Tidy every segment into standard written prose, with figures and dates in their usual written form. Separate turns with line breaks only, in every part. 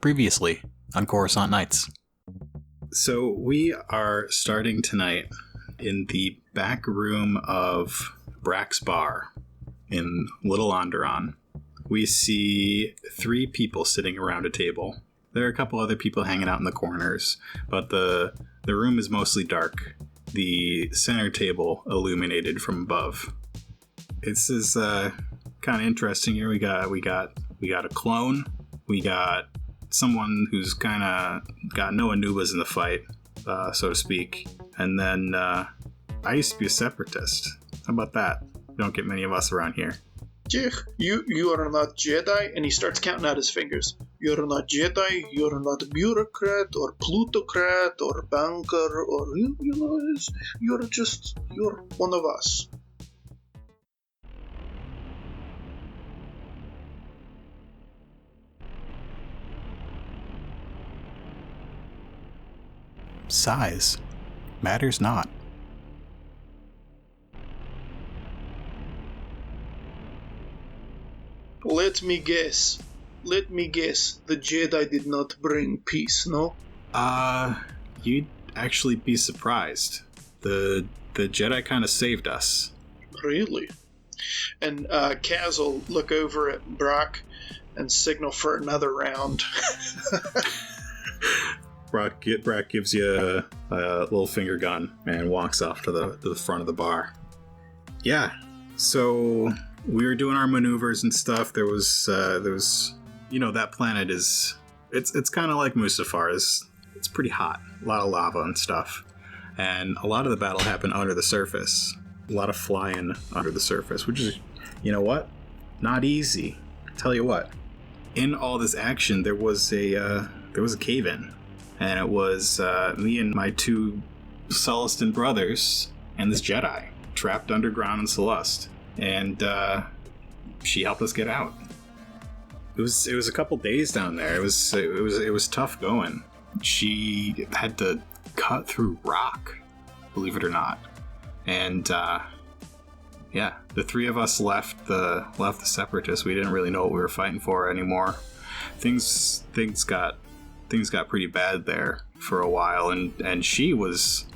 Previously on Coruscant Nights.
So we are starting tonight in the back room of Brack's Bar in Little Onderon. We see 3 people sitting around a table. There are a couple other people hanging out in the corners, but the room is mostly dark. The center table illuminated from above. This is kind of interesting here. We got a clone. We got someone who's kind of got no Anubas in the fight, so to speak. And then I used to be a separatist. How about that? Don't get many of us around here.
You are not Jedi, and he starts counting out his fingers. You're not Jedi, you're not a bureaucrat, or plutocrat, or banker, or, you're one of us.
Size matters not.
Let me guess. The Jedi did not bring peace, no?
You'd actually be surprised. The Jedi kind of saved us.
Really? And Kaz will look over at Brock and signal for another round.
Brock gives you a little finger gun and walks off to the front of the bar. Yeah, so we were doing our maneuvers and stuff. There was that planet is it's kind of like Mustafar. It's pretty hot, a lot of lava and stuff, and a lot of the battle happened under the surface. A lot of flying under the surface, which is, you know what, not easy. Tell you what, in all this action, there was a cave-in. And it was me and my 2 Sullustan brothers and this Jedi trapped underground in Celeste. And she helped us get out. It was a couple days down there. It was tough going. She had to cut through rock, believe it or not. And the 3 of us left the Separatists. We didn't really know what we were fighting for anymore. Things got pretty bad there for a while, and she was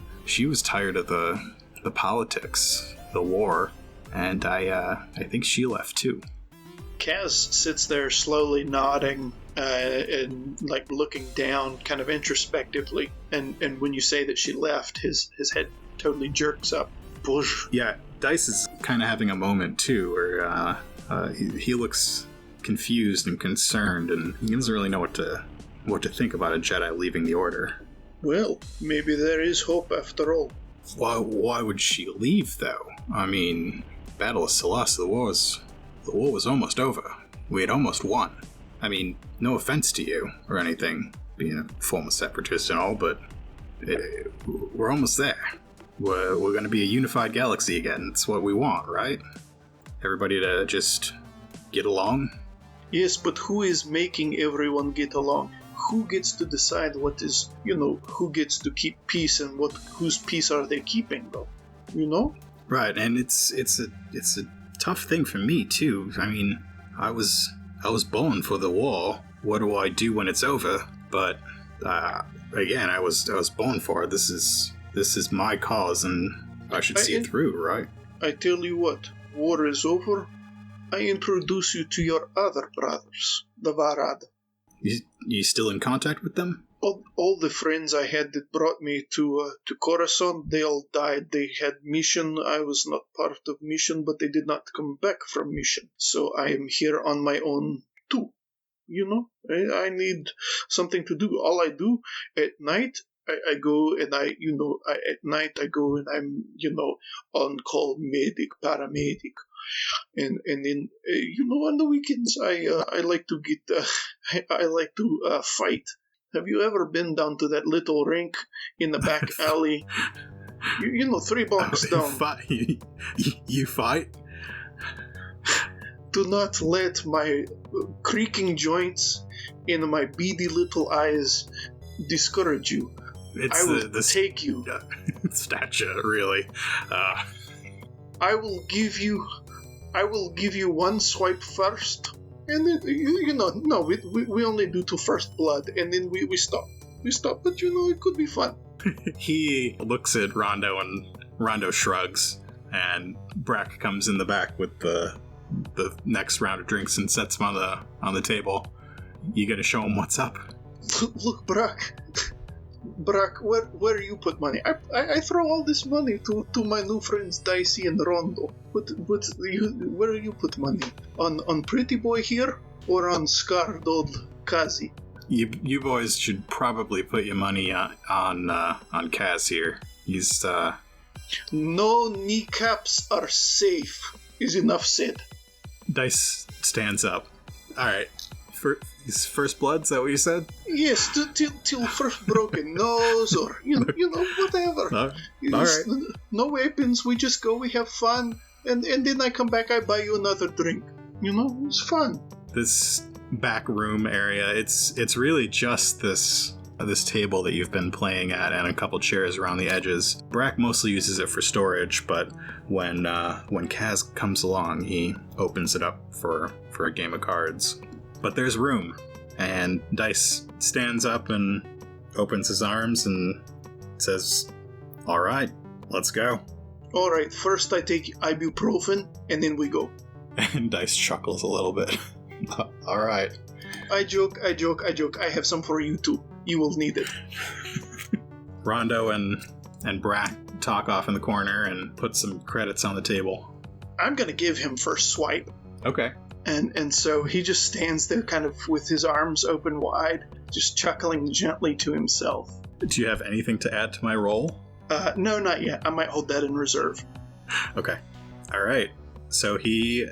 tired of the politics, the war, and I think she left too.
Kaz sits there slowly nodding and like looking down kind of introspectively, and when you say that she left, his head totally jerks up. Bush.
Yeah, Dice is kind of having a moment too where he looks confused and concerned, and he doesn't really know what to think about a Jedi leaving the Order.
Well, maybe there is hope after all.
Why would she leave, though? I mean, Battle of Celeste, the war was almost over. We had almost won. I mean, no offense to you or anything, being a former separatist and all, but we're almost there. We're going to be a unified galaxy again. That's what we want, right? Everybody to just get along?
Yes, but who is making everyone get along? Who gets to decide what is, who gets to keep peace and whose peace are they keeping, though?
Right, and it's a tough thing for me too. I mean, I was born for the war. What do I do when it's over? But again, I was born for it. This is my cause, and I should see it through, right?
I tell you what, war is over. I introduce you to your other brothers, the Varad.
You still in contact with them?
All the friends I had that brought me to Coruscant, they all died. They had mission. I was not part of mission, but they did not come back from mission. So I am here on my own too. I need something to do. All I do at night, I go and at night I go and I'm, on call medic, paramedic. And then on the weekends I like to get I like to fight. Have you ever been down to that little rink in the back alley? 3 blocks down.
You fight?
Do not let my creaking joints and my beady little eyes discourage you. I will take you.
Stature, really.
I will give you one swipe first, And then, no, we only do to first blood, and then we stop. We stop, but it could be fun.
He looks at Rondo, and Rondo shrugs, and Brack comes in the back with the next round of drinks and sets them on the table. You gonna show him what's up?
Look, Brack, where you put money? I throw all this money to my new friends Dicey and Rondo. But where you put money? On Pretty Boy here, or on scarred old Kazi?
You boys should probably put your money on Kaz here. He's
No kneecaps are safe. Is enough said.
Dice stands up. All right. His first blood, is that what you said?
Yes, till first broken nose, or whatever.
All right.
No weapons. We just go. We have fun, and then I come back. I buy you another drink. It's fun.
This back room area. It's really just this table that you've been playing at, and a couple chairs around the edges. Brack mostly uses it for storage, but when Kaz comes along, he opens it up for a game of cards. But there's room, and Dice stands up and opens his arms and says, "All right, let's go."
All right, first I take ibuprofen, and then we go.
And Dice chuckles a little bit. All right.
I joke. I have some for you too. You will need it.
Rondo and Brack talk off in the corner and put some credits on the table.
I'm gonna give him first swipe.
Okay.
And so he just stands there kind of with his arms open wide, just chuckling gently to himself.
Do you have anything to add to my roll?
No, not yet. I might hold that in reserve.
Okay. All right. So he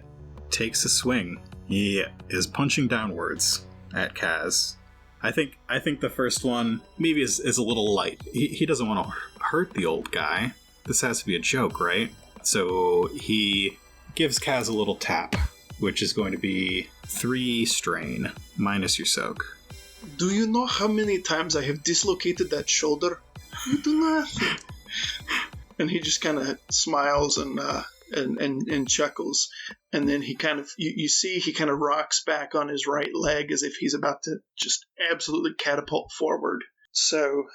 takes a swing. He is punching downwards at Kaz. I think the first one maybe is a little light. He doesn't want to hurt the old guy. This has to be a joke, right? So he gives Kaz a little tap, which is going to be 3 strain, minus your soak.
Do you know how many times I have dislocated that shoulder? You do not. And he just kind of smiles and chuckles. And then he kind of, you see he kind of rocks back on his right leg as if he's about to just absolutely catapult forward. So,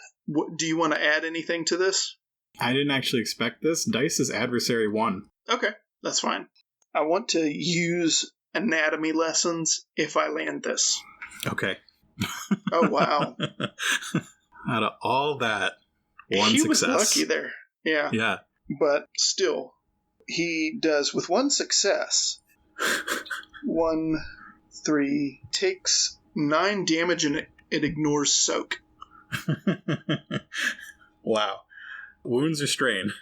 do you want to add anything to this?
I didn't actually expect this. Dice's adversary won.
Okay, that's fine. I want to use anatomy lessons if I land this.
Okay.
Oh, wow.
Out of all that, one
he
success.
He was lucky there. Yeah.
Yeah.
But still, he does, with one success, 1, 3, takes 9 damage and it ignores soak.
Wow. Wounds or strain?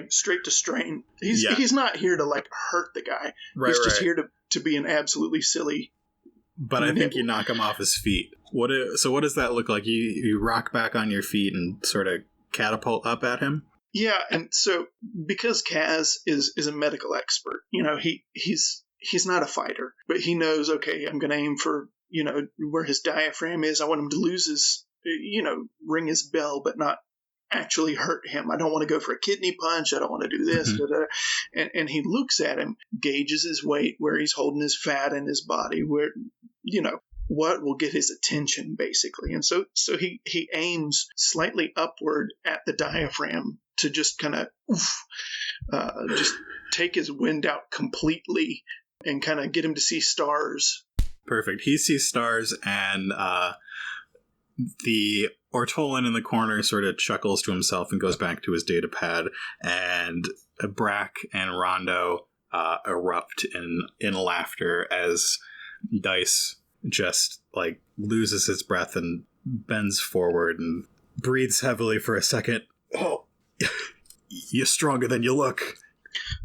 Straight to strain. He's not here to hurt the guy.
Right,
he's just here to be an absolutely silly.
But I think you knock him off his feet. So what does that look like? You rock back on your feet and sort of catapult up at him?
Yeah, and so because Kaz is a medical expert, he's not a fighter, but he knows, okay, I'm going to aim for, where his diaphragm is. I want him to lose his, ring his bell, but not actually hurt him. I don't want to go for a kidney punch. I don't want to do this. Mm-hmm. And he looks at him, gauges his weight, where he's holding his fat in his body, where, what will get his attention, basically. And so he aims slightly upward at the diaphragm to just kind of just take his wind out completely and kind of get him to see stars.
Perfect. He sees stars, and the Ortolan in the corner sort of chuckles to himself and goes back to his data pad, and Brack and Rondo erupt in laughter as Dice just loses his breath and bends forward and breathes heavily for a second. Oh, you're stronger than you look.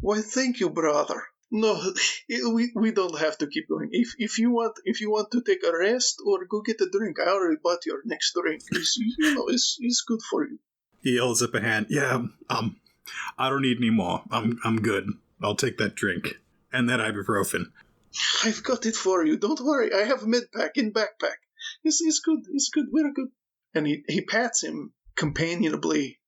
Why, thank you, brother. No, we don't have to keep going. If you want to take a rest or go get a drink, I already bought your next drink. It's good for you.
He holds up a hand. Yeah, I don't need any more. I'm good. I'll take that drink and that ibuprofen.
I've got it for you. Don't worry. I have med pack in backpack. It's good. It's good. Very good. And he pats him companionably,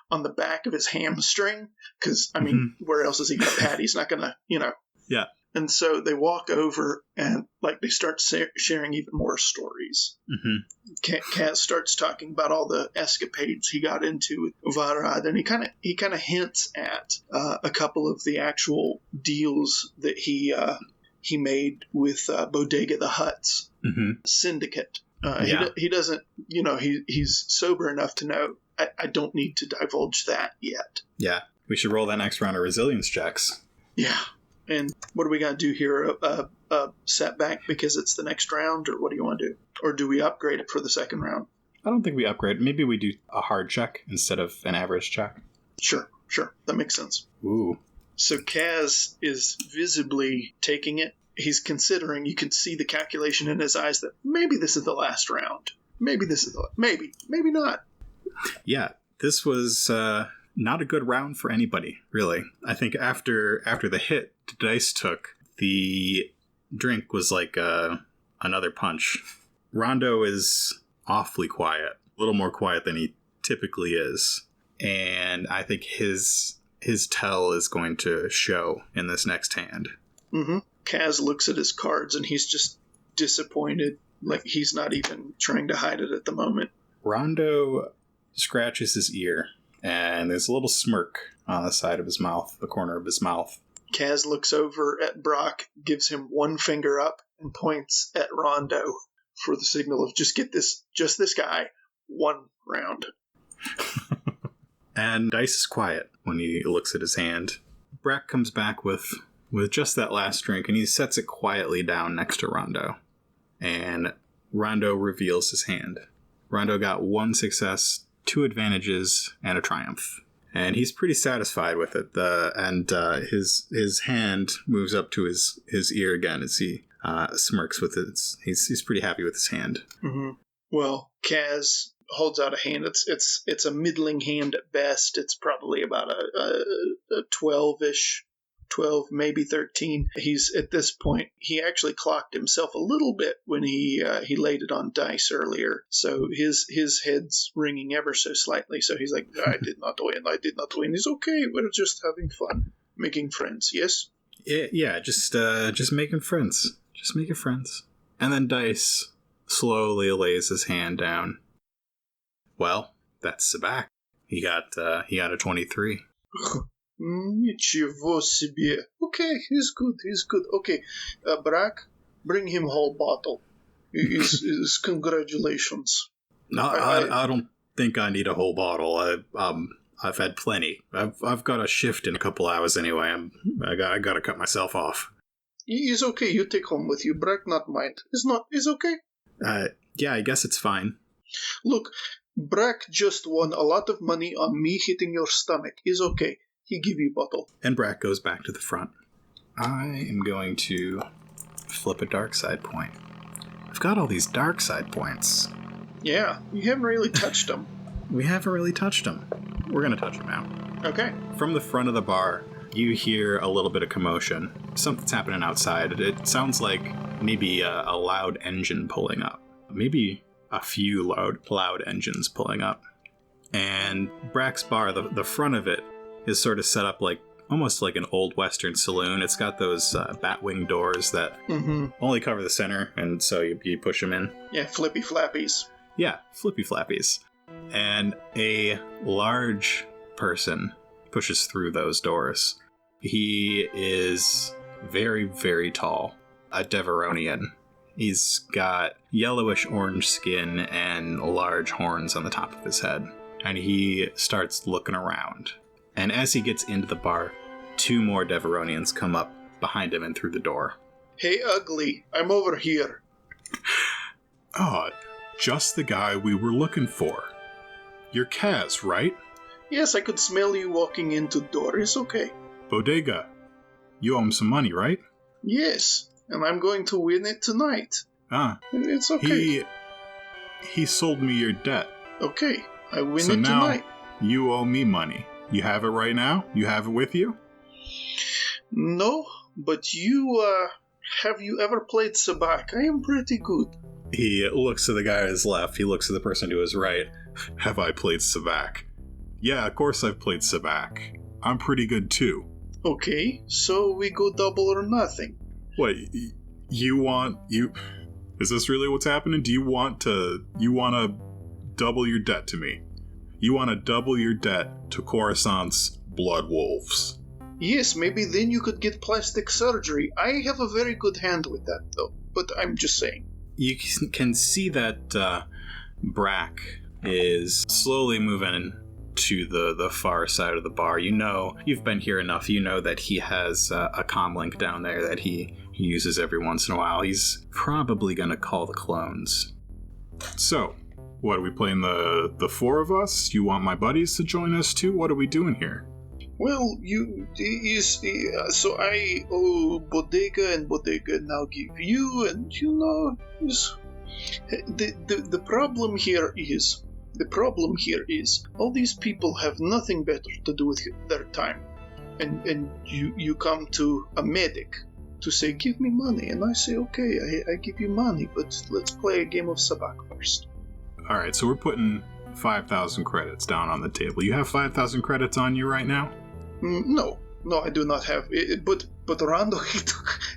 on the back of his hamstring, because, where else is he going to pat? He's not going to,
Yeah.
And so they walk over and they start sharing even more stories.
Mm-hmm.
Kaz starts talking about all the escapades he got into with Varad, and he kind of hints at a couple of the actual deals that he made with Bodega the Hutt's syndicate. He doesn't, he's sober enough to know I don't need to divulge that yet.
Yeah, we should roll that next round of resilience checks.
Yeah. And what do we got to do here? A setback because it's the next round, or what do you want to do? Or do we upgrade it for the second round?
I don't think we upgrade. Maybe we do a hard check instead of an average check.
Sure. That makes sense.
Ooh.
So Kaz is visibly taking it. He's considering, you can see the calculation in his eyes that maybe this is the last round. Maybe not.
Yeah, this was not a good round for anybody, really. I think after the hit Dice took, the drink was like another punch. Rondo is awfully quiet, a little more quiet than he typically is, and I think his tell is going to show in this next hand.
Mm-hmm. Kaz looks at his cards and he's just disappointed, like he's not even trying to hide it at the moment.
Rondo scratches his ear, and there's a little smirk on the side of his mouth, the corner of his mouth.
Kaz looks over at Brock, gives him one finger up, and points at Rondo for the signal of just this guy, one round.
And Dice is quiet when he looks at his hand. Brack comes back with just that last drink, and he sets it quietly down next to Rondo. And Rondo reveals his hand. Rondo got 1 success, 2 advantages, and a triumph. And he's pretty satisfied with it. His hand moves up to his ear again as he smirks with it. He's pretty happy with his hand.
Mm-hmm. Well, Kaz holds out a hand. It's a middling hand at best. It's probably about a 12-ish. 12, maybe 13. He's at this point, he actually clocked himself a little bit when he laid it on Dice earlier. So his head's ringing ever so slightly. So he's like, I did not win. He's okay. We're just having fun, making friends. Yes.
Yeah. Just making friends. Just making friends. And then Dice slowly lays his hand down. Well, that's Sabak. He got a 23.
Ничего себе. Okay, he's good. Okay, Brack, bring him whole bottle. His congratulations.
No, I don't think I need a whole bottle. I've had plenty. I've got a shift in a couple hours anyway. I gotta cut myself off.
It's okay. You take home with you. Brack not mind. It's okay.
Yeah, I guess it's fine.
Look, Brack just won a lot of money on me hitting your stomach. It's okay. He give you bottle.
And Brack goes back to the front. I am going to flip a dark side point. I've got all these dark side points.
Yeah, you haven't really touched them.
We haven't really touched them. We're going to touch them now.
Okay.
From the front of the bar, you hear a little bit of commotion. Something's happening outside. It sounds like maybe a loud engine pulling up. Maybe a few loud engines pulling up. And Brack's bar, the front of it, is sort of set up like almost like an old Western saloon. It's got those batwing doors that only cover the center, and so you push them in.
Yeah, flippy flappies.
Yeah, flippy flappies. And a large person pushes through those doors. He is very, very tall, a Deveronian. He's got yellowish orange skin and large horns on the top of his head. And he starts looking around. And as he gets into the bar, 2 more Deveronians come up behind him and through the door.
Hey, ugly, I'm over here.
Ah, just the guy we were looking for. You're Kaz, right?
Yes, I could smell you walking into the door. It's okay.
Bodega, you owe him some money, right?
Yes, and I'm going to win it tonight.
Ah,
it's okay.
He sold me your debt.
Okay, I win
so
it
now
tonight.
You owe me money. You have it right now? You have it with you?
No, but you, have you ever played Sabak? I am pretty good.
He looks to the guy to his left. He looks to the person to his right.
Have I played Sabak? Yeah, of course I've played Sabak. I'm pretty good too.
Okay, so we go double or nothing.
What, you want... Is this really what's happening? Do you want to double your debt to me? You want to double your debt to Coruscant's Blood Wolves?
Yes, maybe then you could get plastic surgery. I have a very good hand with that, though. But I'm just saying.
You can see that Brack is slowly moving to the far side of the bar. You know, you've been here enough. You know that he has a comlink down there that he uses every once in a while. He's probably going to call the clones.
So, what, are we playing the four of us? You want my buddies to join us too? What are we doing here?
Well, so I owe Bodega, and Bodega now give you, and the problem here is all these people have nothing better to do with their time, and you come to a medic to say, give me money, and I say, okay, I give you money, but let's play a game of sabak first.
All right, so we're putting 5,000 credits down on the table. You have 5,000 credits on you right now?
No, I do not have it, but Rondo,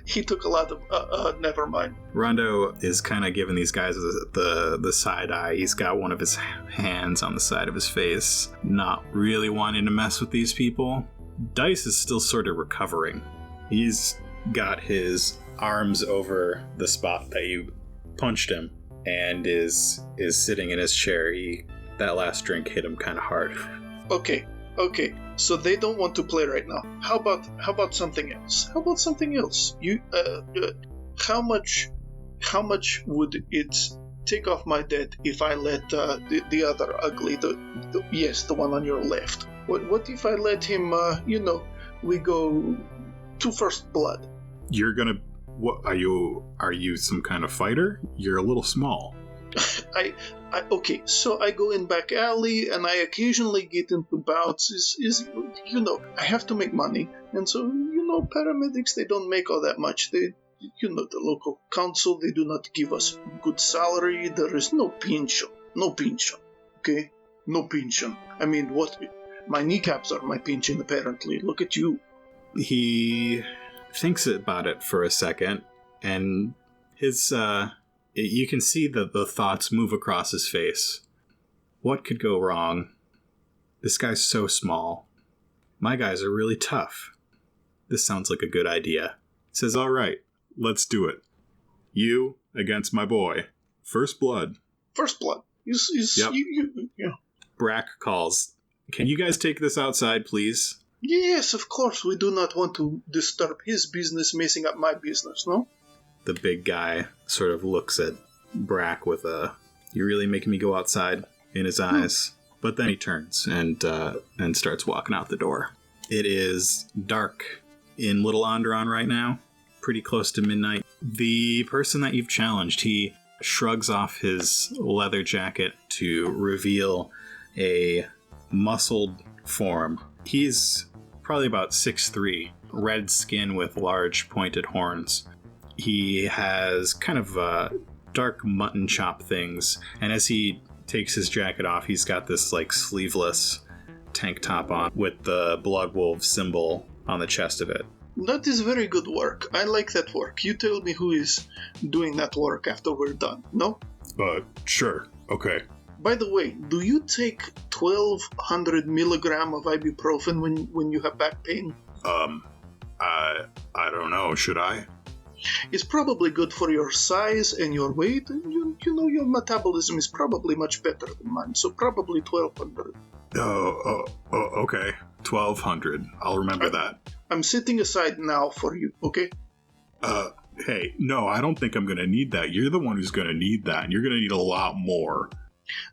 he took a lot of, never mind.
Rondo is kind of giving these guys the side eye. He's got one of his hands on the side of his face, not really wanting to mess with these people. Dice is still sort of recovering. He's got his arms over the spot that you punched him and is sitting in his chair. That last drink hit him kind of hard.
Okay, so they don't want to play right now. How about something else? You, how much would it take off my debt if I let the other ugly, the one on your left? What if I let him? We go to first blood.
You're gonna. What are you? Are you some kind of fighter? You're a little small.
Okay, so I go in back alley, and I occasionally get into bouts. I have to make money, and so paramedics, they don't make all that much. They, the local council, they do not give us good salary. There is no pension, okay, no pension. I mean, what? My kneecaps are my pension, apparently. Look at you.
He thinks about it for a second, and his you can see the thoughts move across his face. What could go wrong? This guy's so small. My guys are really tough. This sounds like a good idea.
He says, all right, let's do it. You against my boy. First blood.
First blood.
Yep.
Yeah.
Brack calls. Can you guys take this outside, please?
Yes, of course. We do not want to disturb his business messing up my business, no?
The big guy sort of looks at Brack with "You're really making me go outside" in his eyes. But then he turns and starts walking out the door. It is dark in Little Onderon right now, pretty close to midnight. The person that you've challenged, he shrugs off his leather jacket to reveal a muscled form. He's probably about 6'3", red skin with large pointed horns. He has kind of dark mutton chop things, and as he takes his jacket off, he's got this like sleeveless tank top on with the Blood Wolf symbol on the chest of it.
That is very good work. I like that work. You tell me who is doing that work after we're done, no?
Sure. Okay.
By the way, do you take 1,200 milligram of ibuprofen when you have back pain?
I don't know. Should I?
It's probably good for your size and your weight, and your metabolism is probably much better than mine, so probably 1,200.
Okay. 1,200. I'll remember that.
I'm sitting aside now for you, okay?
Hey, no, I don't think I'm gonna need that. You're the one who's gonna need that, and you're gonna need a lot more.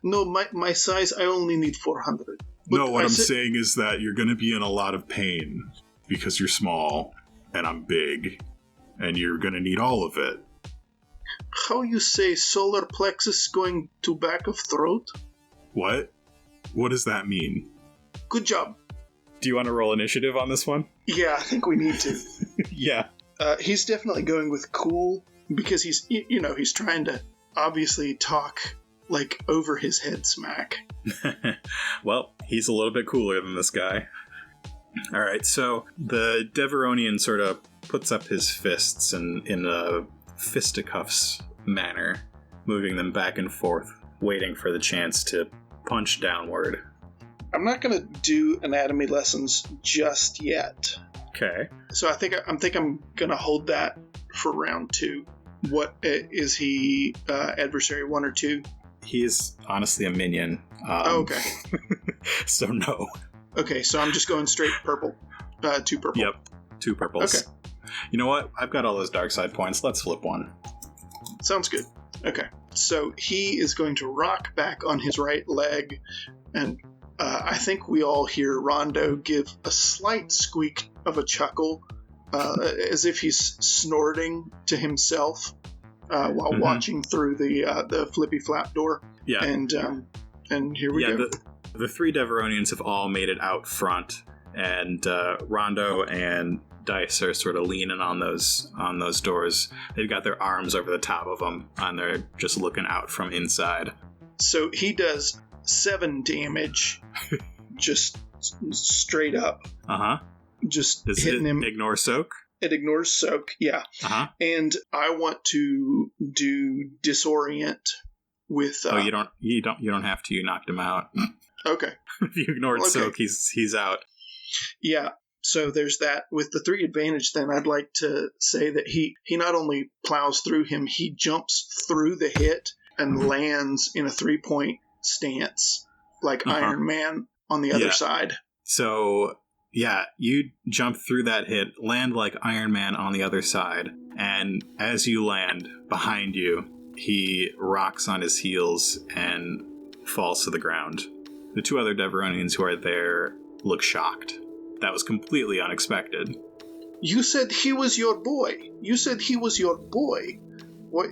No, my size, I only need 400.
No, what I'm saying is that you're gonna be in a lot of pain because you're small, and I'm big. And you're gonna need all of it.
How you say solar plexus going to back of throat?
What? What does that mean?
Good job.
Do you want to roll initiative on this one?
Yeah, I think we need to.
Yeah.
He's definitely going with cool because he's trying to obviously talk like over his head smack.
Well, he's a little bit cooler than this guy.
All right, so the Deveronian sort of puts up his fists in a fisticuffs manner, moving them back and forth, waiting for the chance to punch downward.
I'm not going to do anatomy lessons just yet.
Okay.
So I think I'm going to hold that for round 2. What is he, adversary 1 or 2?
He's honestly a minion.
Okay.
So no.
Okay, so I'm just going straight purple. 2 purple.
Yep, 2 purples.
Okay.
You know what? I've got all those dark side points. Let's flip one.
Sounds good. Okay, so he is going to rock back on his right leg, and I think we all hear Rondo give a slight squeak of a chuckle, as if he's snorting to himself while watching through the flippy flap door.
Yeah.
And here we go.
The 3 Deveronians have all made it out front, and Rondo and Dice are sort of leaning on those doors. They've got their arms over the top of them, and they're just looking out from inside.
So he does 7 damage, just straight up. Just
Does
hitting
it
him.
Ignore soak?
It ignores soak, yeah. And I want to do disorient with.
You don't have to. You knocked him out.
Okay.
If you ignored soak, he's out.
Yeah. So there's that. With the 3 advantage, then I'd like to say that he not only plows through him, he jumps through the hit and lands in a 3-point stance, like Iron Man on the other side.
So, yeah, you jump through that hit, land like Iron Man on the other side, and as you land, behind you, he rocks on his heels and falls to the ground. The 2 other Deveronians who are there look shocked. That was completely unexpected.
You said he was your boy. What,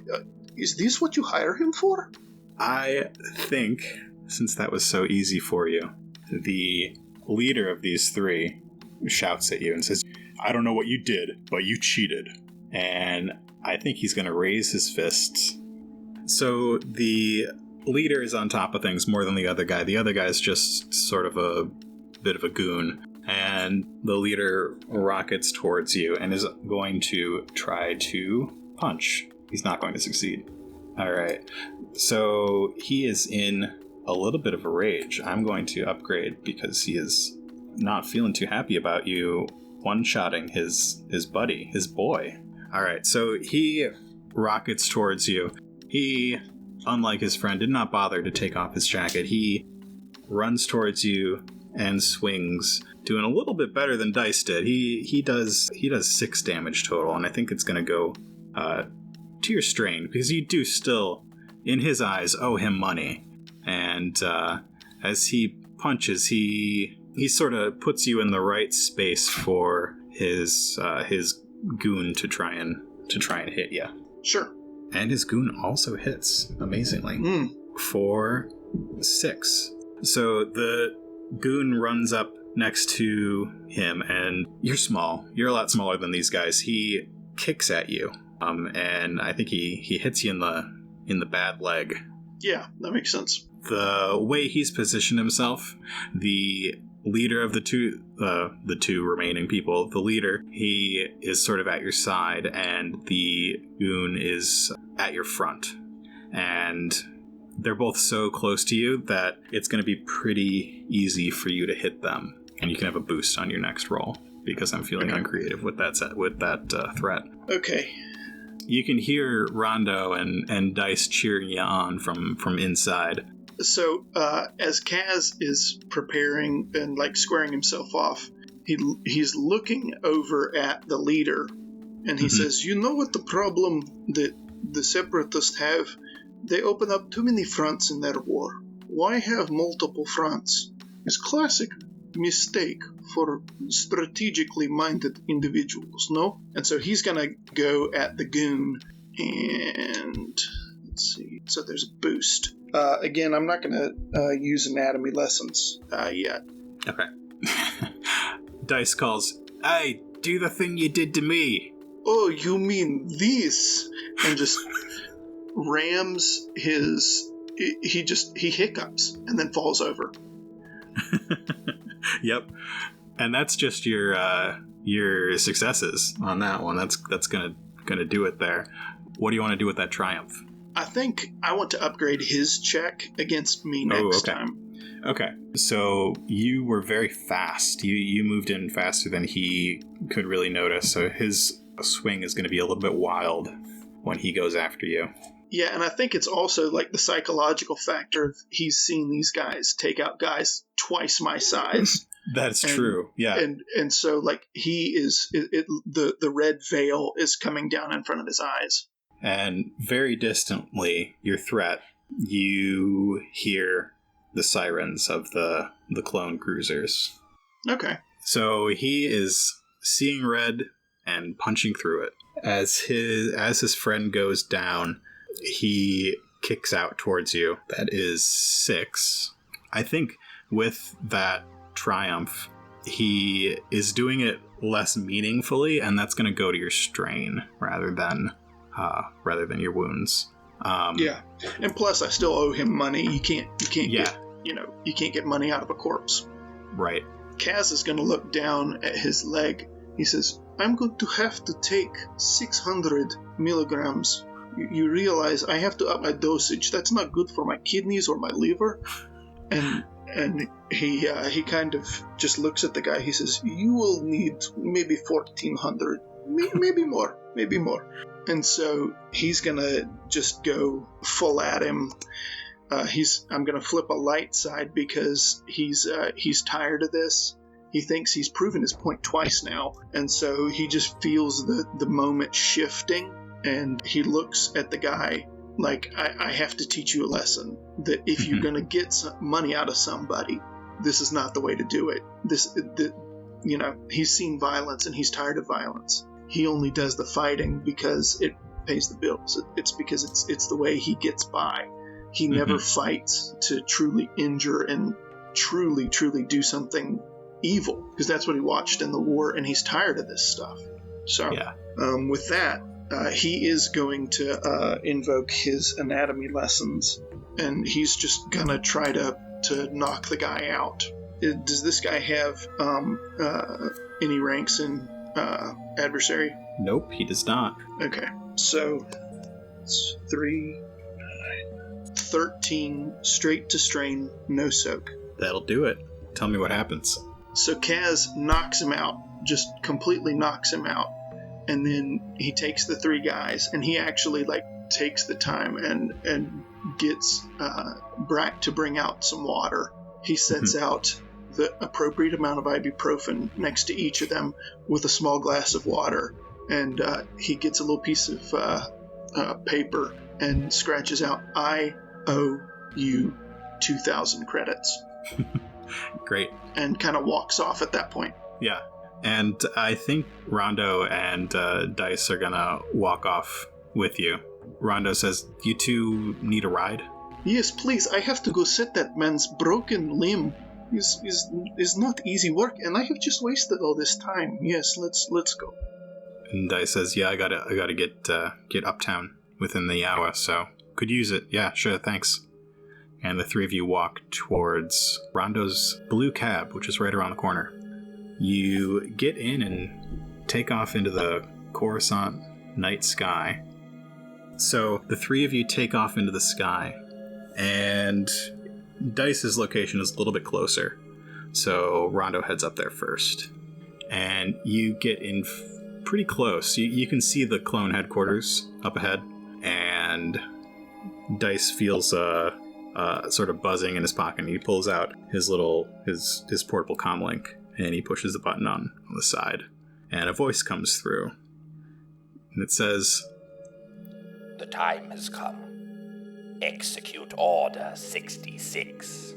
is this what you hire him for?
I think, since that was so easy for you, the leader of these 3 shouts at you and says,
I don't know what you did, but you cheated.
And I think he's going to raise his fists. So the leader is on top of things more than the other guy. The other guy's just sort of a bit of a goon. And the leader rockets towards you and is going to try to punch. He's not going to succeed. All right. So he is in a little bit of a rage. I'm going to upgrade because he is not feeling too happy about you one-shotting his buddy, his boy. All right. So he rockets towards you. He, unlike his friend, did not bother to take off his jacket. He runs towards you and swings, doing a little bit better than Dice did. He does 6 damage total, and I think it's going to go to your strain, because you do still, in his eyes, owe him money. And as he punches, he sort of puts you in the right space for his goon to try and hit you.
Sure.
And his goon also hits, amazingly, for 6. So the goon runs up next to him, and you're small. You're a lot smaller than these guys. He kicks at you, and I think he hits you in the bad leg.
Yeah, that makes sense.
The way he's positioned himself, the leader of the two remaining people, the leader, he is sort of at your side, and the goon is at your front. And they're both so close to you that it's going to be pretty easy for you to hit them. And you can have a boost on your next roll, because I'm feeling uncreative with that threat.
Okay.
You can hear Rondo and Dice cheering you on from inside.
So, as Kaz is preparing and squaring himself off, he's looking over at the leader, and he says, "You know what the problem that the Separatists have? They open up too many fronts in their war. Why have multiple fronts? It's classic mistake for strategically minded individuals, no?" And so he's gonna go at the goon, and let's see. So there's a boost. Again, I'm not gonna use anatomy lessons yet.
Okay. Dice calls, "Hey, do the thing you did to me."
"Oh, you mean this?" And just rams his. He hiccups and then falls over.
Yep.
And that's just your successes on that one. That's gonna do it there. What do you want to do with that triumph?
I think I want to upgrade his check against me next time.
Okay, so you were very fast. You moved in faster than he could really notice, so his swing is going to be a little bit wild when he goes after you.
Yeah, and I think it's also like the psychological factor of he's seen these guys take out guys twice my size.
That's true, yeah.
And so like the red veil is coming down in front of his eyes.
And very distantly, your threat, you hear the sirens of the clone cruisers.
Okay.
So he is seeing red and punching through it. As his friend goes down, he kicks out towards you. That is 6. I think with that triumph, he is doing it less meaningfully, and that's going to go to your strain rather than your wounds.
Yeah, and plus I still owe him money. You can't
Yeah.
you can't get money out of a corpse.
Right.
Kaz is going to look down at his leg. He says, I'm going to have to take 600 milligrams. You realize I have to up my dosage. That's not good for my kidneys or my liver. And he kind of just looks at the guy. He says, you will need maybe 1,400. Maybe more. And so he's going to just go full at him. I'm going to flip a light side because he's tired of this. He thinks he's proven his point twice now. And so he just feels the moment shifting. And he looks at the guy like, I have to teach you a lesson. That if you're going to get some money out of somebody, this is not the way to do it. He's seen violence and he's tired of violence. He only does the fighting because it pays the bills. It's because it's the way he gets by. He never fights to truly injure and truly, truly do something evil, because that's what he watched in the war, and he's tired of this stuff. So, with that, he is going to invoke his anatomy lessons, and he's just gonna try to knock the guy out. Does this guy have any ranks in adversary?
Nope, he does not.
Okay, so it's 3, 13 straight to strain, no soak.
That'll do it. Tell me what happens.
So Kaz knocks him out, just completely knocks him out, and then he takes the 3 guys, and he actually takes the time and gets Brack to bring out some water. He sets out the appropriate amount of ibuprofen next to each of them with a small glass of water, and he gets a little piece of paper and scratches out, I owe you 2,000 credits.
Great.
And kind of walks off at that point.
Yeah. And I think Rondo and Dice are going to walk off with you. Rondo says, you two need a ride?
Yes, please. I have to go set that man's broken limb. Is not easy work, and I have just wasted all this time. Yes, let's go.
And Dice says, yeah, I gotta get uptown within the hour, so could use it. Yeah, sure, thanks. And the 3 of you walk towards Rondo's blue cab, which is right around the corner. You get in and take off into the Coruscant night sky. So the 3 of you take off into the sky, and Dice's location is a little bit closer. So Rondo heads up there first. And you get in pretty close. You can see the clone headquarters up ahead, and Dice feels sort of buzzing in his pocket, and he pulls out his portable comlink, and he pushes the button on the side, and a voice comes through, and it says,
"The time has come. Execute Order 66.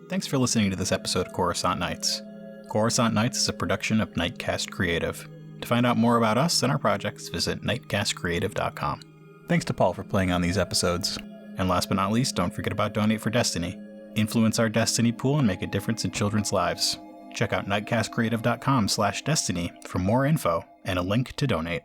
Thanks for listening to this episode of Coruscant Nights. Coruscant Nights is a production of Nightcast Creative. To find out more about us and our projects, visit nightcastcreative.com. Thanks to Paul for playing on these episodes. And last but not least, don't forget about Donate for Destiny. Influence our Destiny pool and make a difference in children's lives. Check out nightcastcreative.com/destiny for more info and a link to donate.